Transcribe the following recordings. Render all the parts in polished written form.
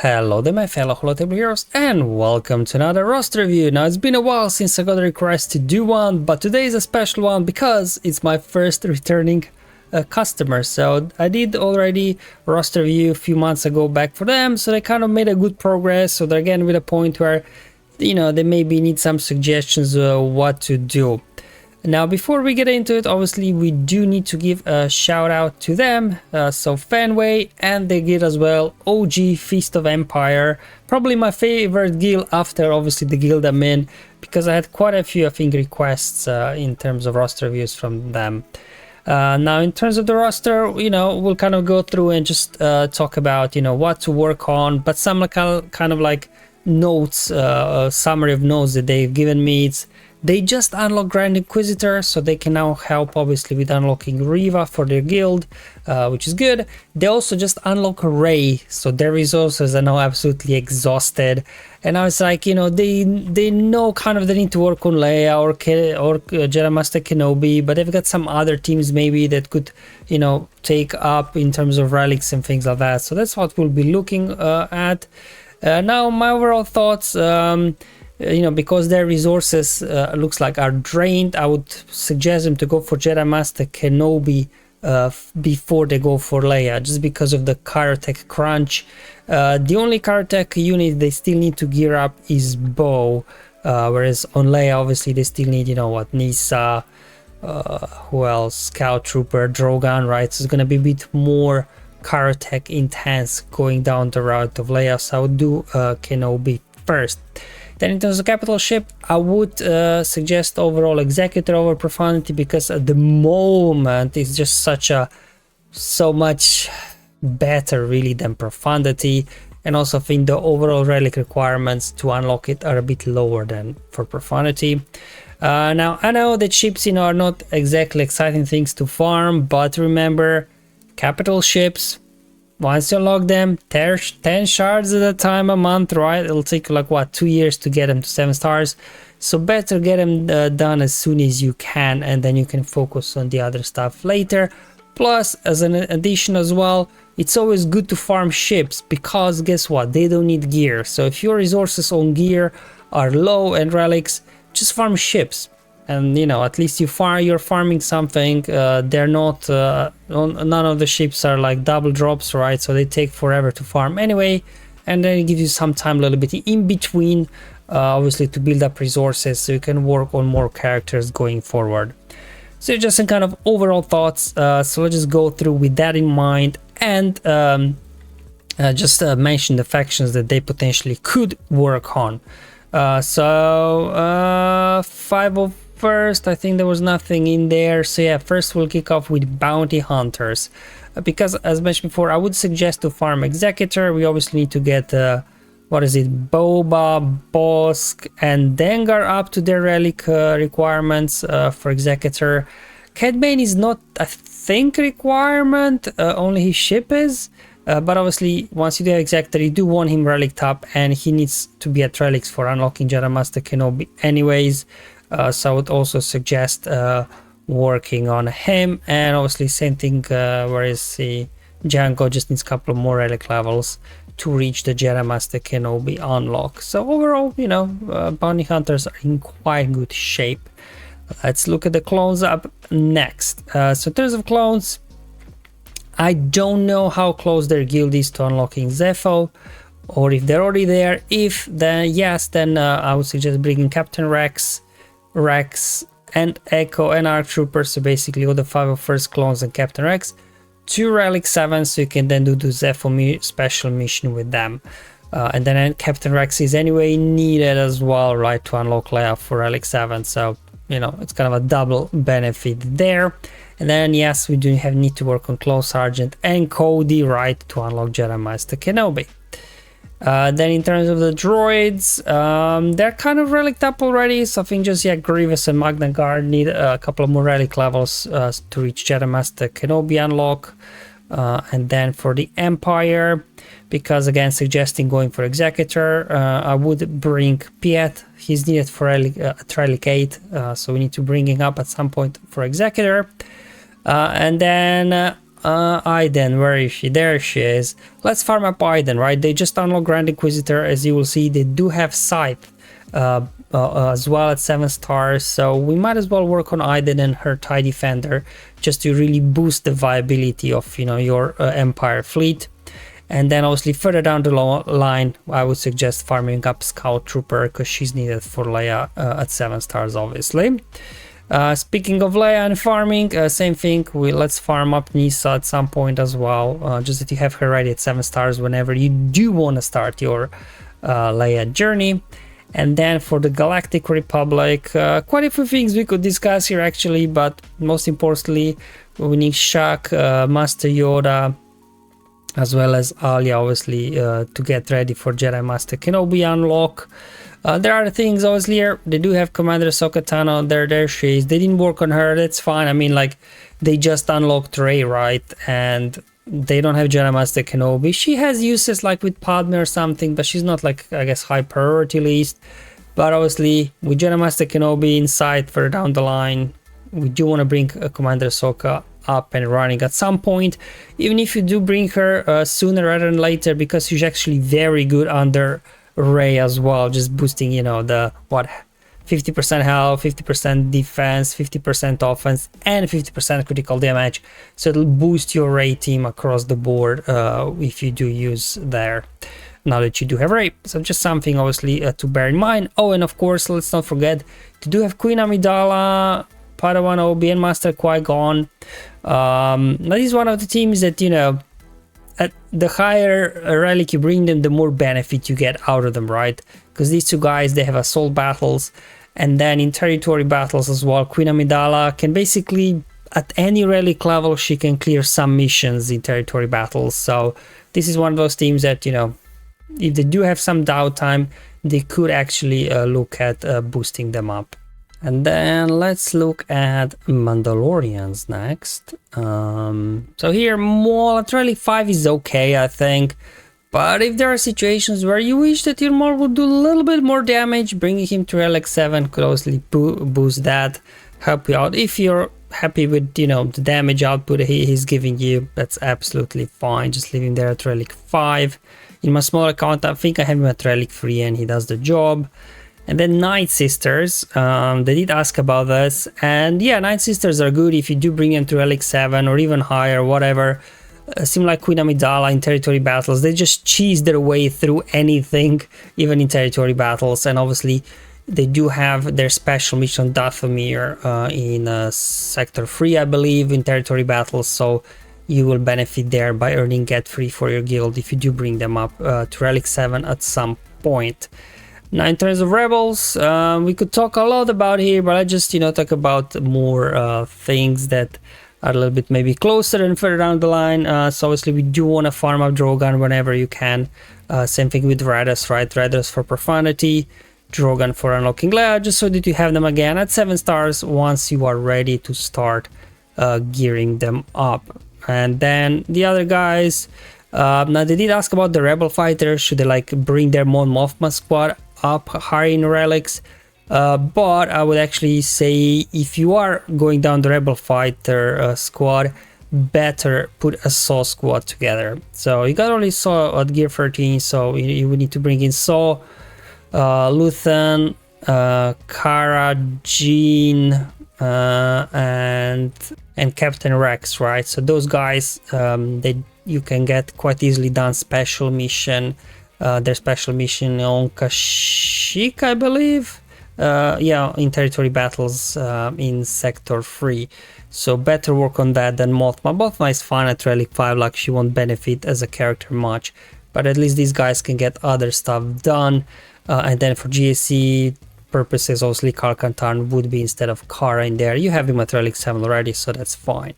Hello there my fellow holotable heroes and welcome to another roster review. Now it's been a while since I got a request to do one, but today is a special one because it's my first returning customer. So I did already a roster review a few months ago back for them, so they kind of made a good progress. So they're again with a point where, you know, they maybe need some suggestions what to do. Now, before we get into it, obviously we do need to give a shout out to them. So Fenway, and they get as well OG Feast of Empire, probably my favorite guild after obviously the guild I'm in, because I had quite a few, I think, requests in terms of roster reviews from them. Now, in terms of the roster, you know, we'll kind of go through and just talk about, you know, what to work on, but some kind of like notes, summary of notes that they've given me. They just unlock Grand Inquisitor, so they can now help obviously with unlocking Riva for their guild, which is good. They also just unlock Ray, so their resources are now absolutely exhausted. And I was like, you know, they know kind of they need to work on Leia or Jedi Master Kenobi, but they've got some other teams maybe that could, you know, take up in terms of relics and things like that. So that's what we'll be looking at. Now, my overall thoughts. You know, because their resources looks like are drained, I would suggest them to go for Jedi Master Kenobi before they go for Leia, just because of the Karatech crunch. The only Karatech unit they still need to gear up is Bow, whereas on Leia obviously they still need, you know what, Nisa, who else, Scout Trooper, Drogon, right? So it's gonna be a bit more Karatech intense going down the route of Leia, so I would do Kenobi first. Then in terms of capital ship, I would suggest overall Executor over Profanity, because at the moment it's just so much better really than Profanity, and also I think the overall relic requirements to unlock it are a bit lower than for Profanity. Now I know that ships, you know, are not exactly exciting things to farm, but remember, capital ships, once you unlock them, 10 shards at a time a month, right? It'll take like what, 2 years to get them to 7 stars. So better get them done as soon as you can, and then you can focus on the other stuff later. Plus, as an addition as well, it's always good to farm ships, because guess what, they don't need gear. So if your resources on gear are low and relics, just farm ships. And you know, at least you're farming something. They're not none of the ships are like double drops, right? So they take forever to farm anyway, and then it gives you some time a little bit in between, obviously, to build up resources so you can work on more characters going forward. So just some kind of overall thoughts. So let's just go through with that in mind, and just mention the factions that they potentially could work on. So 501st, I think there was nothing in there. So yeah, first we'll kick off with Bounty Hunters, because as mentioned before, I would suggest to farm Executor. We obviously need to get what is it, Boba, Bosk, and Dengar up to their relic requirements for Executor. Cad Bane is not, I think, requirement, only his ship is. But obviously, once you do Executor, you do want him relic up, and he needs to be at relics for unlocking Jedi Master Kenobi anyways. So I would also suggest working on him, and obviously same thing, where is he? Django just needs a couple of more relic levels to reach the Jedi Master Kenobi unlock. So overall, you know, Bounty Hunters are in quite good shape. Let's look at the clones up next. So in terms of clones, I don't know how close their guild is to unlocking Zepho, or if they're already there. If then yes, then I would suggest bringing Captain Rex, and Echo and Arc Trooper, so basically all the 501st clones and Captain Rex, to Relic 7, so you can then do the Zepho special mission with them. And then Captain Rex is anyway needed as well, right, to unlock Leia for Relic 7, so you know, it's kind of a double benefit there. And then yes, we do need to work on Clone Sergeant and Cody, right, to unlock Jedi Master Kenobi. Then in terms of the droids, they're kind of relic up already, so I think just, yeah, Grievous and Magna Guard need a couple of more relic levels to reach Jedi Master Kenobi unlock. And then for the Empire, because again, suggesting going for Executor, I would bring Piet. He's needed for relic 8, so we need to bring him up at some point for Executor. And then Aiden, where is she? There she is. Let's farm up Aiden, right? They just unlocked Grand Inquisitor. As you will see, they do have Scythe as well at 7 stars, so we might as well work on Aiden and her TIE Defender just to really boost the viability of, you know, your Empire fleet. And then obviously further down the line, I would suggest farming up Scout Trooper because she's needed for Leia at 7 stars, obviously. Speaking of Leia and farming, same thing, let's farm up Nisa at some point as well, just that you have her ready at 7 stars whenever you do want to start your Leia journey. And then for the Galactic Republic, quite a few things we could discuss here actually, but most importantly, we need Shaq, Master Yoda, as well as Alia, obviously, to get ready for Jedi Master Kenobi unlock. There are things obviously here. They do have Commander Ahsoka Tano. There she is. They didn't work on her. That's fine. I mean, like, they just unlocked Rey, right? And they don't have Jedi Master Kenobi. She has uses like with Padme or something, but she's not like, I guess, high priority list. But obviously, with Jedi Master Kenobi in sight further down the line, we do want to bring Commander Ahsoka up and running at some point, even if you do bring her sooner rather than later, because she's actually very good under Rey as well, just boosting, you know, the 50% health, 50% defense, 50% offense, and 50% critical damage. So it'll boost your Rey team across the board if you do use there, now that you do have Rey. So just something obviously to bear in mind. Oh, and of course, let's not forget to do have Queen Amidala, Padawan Obi, and Master Qui-Gon. That is one of the teams that, you know, at the higher relic you bring them, the more benefit you get out of them, right? Because these two guys, they have assault battles, and then in territory battles as well. Queen Amidala can basically, at any relic level, she can clear some missions in territory battles. So this is one of those teams that, you know, if they do have some downtime, they could actually look at boosting them up. And then let's look at Mandalorians next. So here, Maul at Relic 5 is okay, I think. But if there are situations where you wish that your Maul would do a little bit more damage, bringing him to Relic 7 could also boost that, help you out. If you're happy with, you know, the damage output he's giving you, that's absolutely fine. Just leave him there at Relic 5. In my small account, I think I have him at Relic 3 and he does the job. And then Night Sisters, they did ask about this, and yeah, Night Sisters are good if you do bring them to Relic 7 or even higher, whatever. Seem like Queen Amidala in territory battles, they just cheese their way through anything, even in territory battles. And obviously they do have their special mission Dathomir in Sector 3, I believe, in territory battles, so you will benefit there by earning get free for your guild if you do bring them up to Relic 7 at some point. Now in terms of rebels, we could talk a lot about here, but I just, you know, talk about more things that are a little bit maybe closer and further down the line. So obviously we do want to farm up Drogon whenever you can. Same thing with Raiders, right? Raiders for Profanity, Drogon for unlocking Leia, just so that you have them again at 7 stars once you are ready to start gearing them up. And then the other guys, now they did ask about the Rebel Fighters, should they like bring their Mon Mothma squad up higher in relics, but I would actually say if you are going down the Rebel Fighter squad, better put a Saw squad together. So you got only Saw at gear 13, so you would need to bring in Saw, Luthen, Cara, Jean, and Captain Rex, right? So those guys, you can get quite easily done special mission. Their special mission on Kashyyyk, I believe. Yeah, in territory battles in Sector 3. So better work on that than Mothma. Mothma is fine at Relic 5, like she won't benefit as a character much. But at least these guys can get other stuff done. And then for GSC purposes, obviously Kalkantarn would be instead of Kara in there. You have him at Relic 7 already, so that's fine.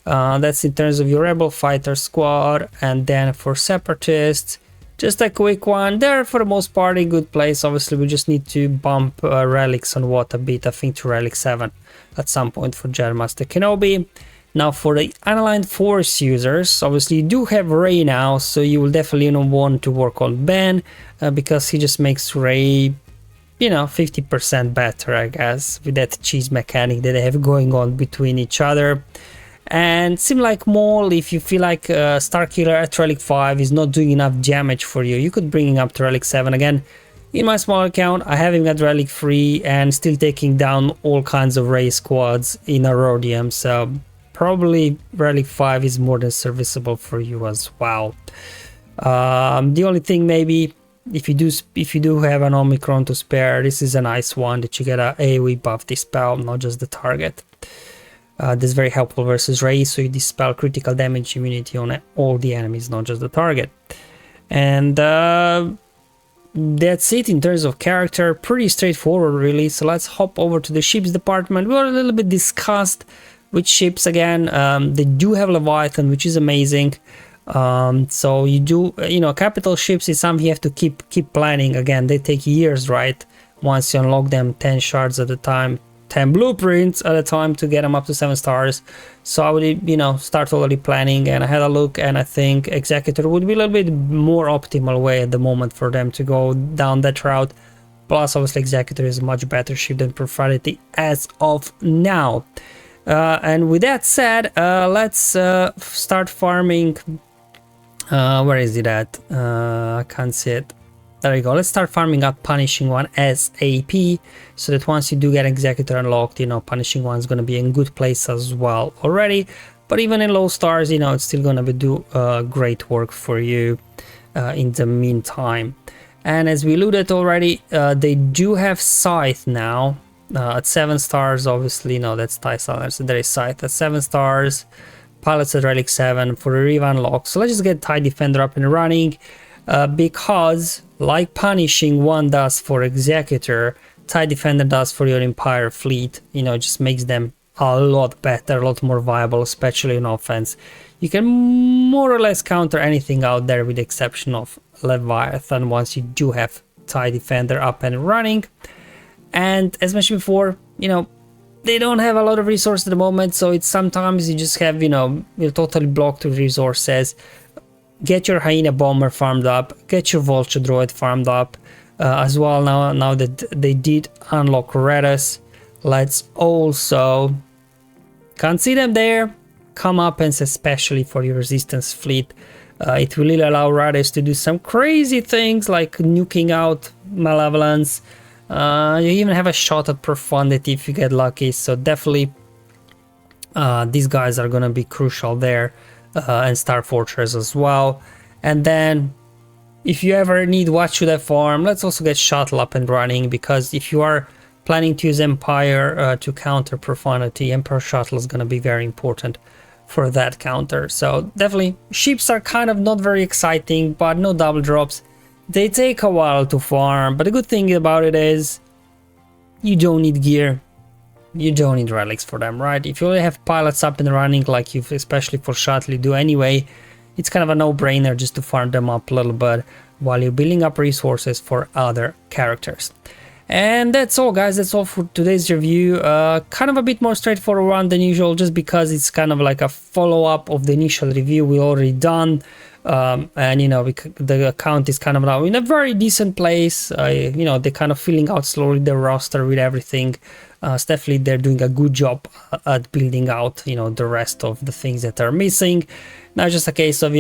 That's in terms of your Rebel Fighter squad. And then for Separatists, just a quick one. They're for the most part in good place. Obviously we just need to bump relics on what a bit, I think, to Relic 7 at some point for Jedi Master Kenobi. Now for the Unaligned Force users, obviously you do have Rey now, so you will definitely want to work on Ben, because he just makes Rey, you know, 50% better, I guess, with that cheese mechanic that they have going on between each other. And sim like Maul, if you feel like Starkiller at Relic 5 is not doing enough damage for you, you could bring him up to Relic 7 again. In my small account, I have him at Relic 3 and still taking down all kinds of Ray squads in a Rhodium, so probably Relic 5 is more than serviceable for you as well. The only thing, maybe if you do have an Omicron to spare, this is a nice one that you get a AoE buff dispel, not just the target. This is very helpful versus Ray, so you dispel critical damage immunity on all the enemies, not just the target. And that's it in terms of character. Pretty straightforward, really. So let's hop over to the ships department. We were a little bit discussed with ships again. They do have Leviathan, which is amazing. So you do, capital ships is something you have to keep planning. Again, they take years, right? Once you unlock them, 10 shards at a time, 10 blueprints at a time to get them up to 7 stars. So I would, start already planning, and I had a look, and I think Executor would be a little bit more optimal way at the moment for them to go down that route. Plus, obviously, Executor is a much better ship than Profanity as of now. And with that said, let's start farming. Where is it at? I can't see it. There you go. Let's start farming up Punishing One SAP, so that once you do get Executor unlocked, Punishing One is going to be in good place as well already. But even in low stars, it's still going to do great work for you in the meantime. And as we alluded already, they do have Scythe now at 7 stars. Obviously, that's Tyson. So there is Scythe at 7 stars. Pilots at Relic 7 for a Riva unlock. So let's just get TIE Defender up and running, because like Punishing One does for Executor, TIE Defender does for your Empire fleet. It just makes them a lot better, a lot more viable, especially in offense. You can more or less counter anything out there with the exception of Leviathan once you do have TIE Defender up and running. And as mentioned before, they don't have a lot of resources at the moment, so it's sometimes you just have, you're totally blocked with resources. Get your Hyena Bomber farmed up, get your Vulture Droid farmed up as well. Now that they did unlock Redus, let's also, can't see them there, come up and especially for your Resistance fleet. It will really allow Redus to do some crazy things like nuking out Malevolence. You even have a shot at Profundity if you get lucky, so definitely these guys are gonna be crucial there, and Star Fortress as well. And then if you ever need what should I farm, let's also get Shuttle up and running, because if you are planning to use Empire to counter Profundity, Emperor Shuttle is gonna be very important for that counter. So definitely ships are kind of not very exciting, but no double drops. They take a while to farm, but the good thing about it is you don't need gear, you don't need relics for them, right? If you already have pilots up and running, like you, especially for Shuttle, you do anyway, it's kind of a no-brainer just to farm them up a little bit while you're building up resources for other characters. And that's all, guys. That's all for today's review. Kind of a bit more straightforward one than usual, just because it's kind of like a follow-up of the initial review we already done. And the account is kind of now in a very decent place. They're kind of filling out slowly the roster with everything. Definitely they're doing a good job at building out the rest of the things that are missing. Now just a case of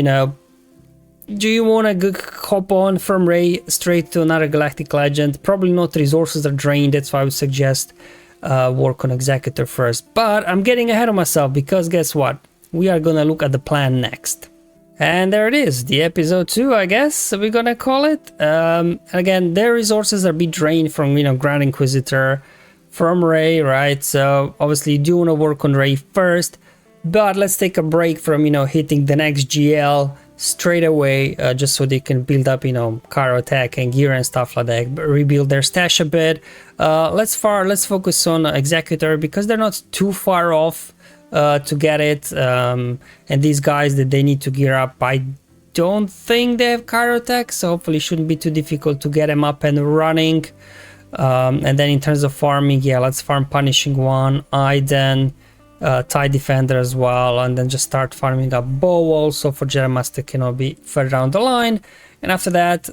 do you want to hop on from Ray straight to another Galactic Legend? Probably not. Resources are drained, that's why I would suggest work on Executor first. But I'm getting ahead of myself, because guess what, we are gonna look at the plan next. And there it is, the episode 2, I guess we're gonna call it. Again, their resources are being drained from Grand Inquisitor, from Ray, right? So obviously you do want to work on Ray first, but let's take a break from hitting the next GL straight away, just so they can build up Caro Tech and gear and stuff like that, rebuild their stash a bit. Let's focus on Executor, because they're not too far off to get it, and these guys that they need to gear up, I don't think they have Chirotech, so hopefully it shouldn't be too difficult to get them up and running. And then in terms of farming, yeah, let's farm Punishing One, Iden, TIE Defender as well, and then just start farming up Bow also for Jedi Master Kenobi further down the line. And after that,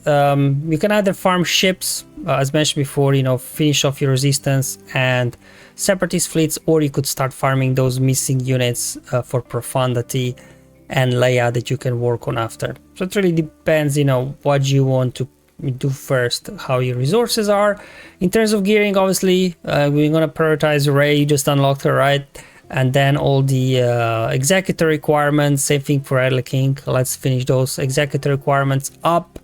you can either farm ships, as mentioned before, you know, finish off your resistance and separatist fleets, or you could start farming those missing units for profundity and Leia that you can work on after. So it really depends, you know, what you want to do first, how your resources are. In terms of gearing, obviously, we're gonna prioritize Rey. You just unlocked her, right? And then all the executor requirements, same thing for Adler King. Let's finish those executor requirements up.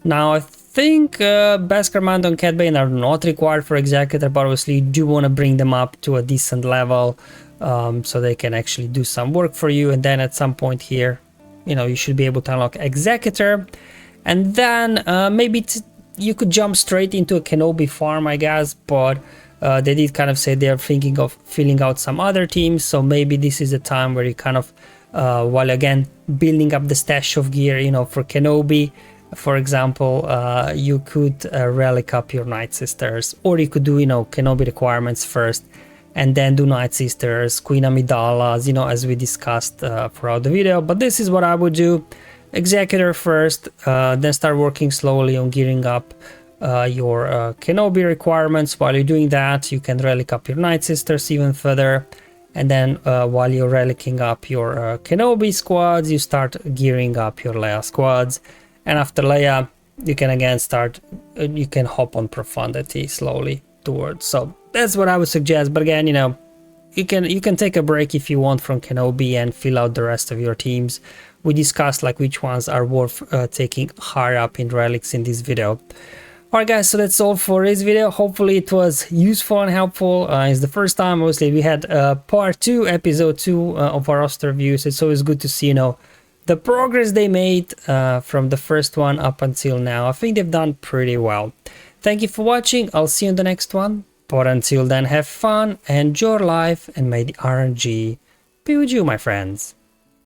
Now I think Beskar, Mando and Cat Bane are not required for executor, but obviously you do want to bring them up to a decent level so they can actually do some work for you. And then at some point here, you know, you should be able to unlock executor. And then maybe you could jump straight into a Kenobi farm, I guess, but they did kind of say they're thinking of filling out some other teams, so maybe this is the time where you kind of, while again building up the stash of gear, you know, for Kenobi, for example, you could relic up your Night Sisters, or you could do, you know, Kenobi requirements first, and then do Night Sisters, Queen Amidala's, you know, as we discussed throughout the video. But this is what I would do: Executor first, then start working slowly on gearing up your Kenobi requirements. While you're doing that, you can relic up your Night Sisters even further, and then while you're relicing up your Kenobi squads, you start gearing up your Leia squads. And after Leia, you can again start, you can hop on profundity slowly towards. So that's what I would suggest. But again, you know, you can take a break if you want from Kenobi and fill out the rest of your teams. We discussed like which ones are worth taking higher up in relics in this video. Alright guys, so that's all for this video. Hopefully it was useful and helpful. It's the first time, obviously, we had part 2, episode 2 of our roster reviews. It's always good to see, you know, the progress they made from the first one up until now. I think they've done pretty well. Thank you for watching. I'll see you in the next one. But until then, have fun, enjoy life, and may the RNG be with you, my friends.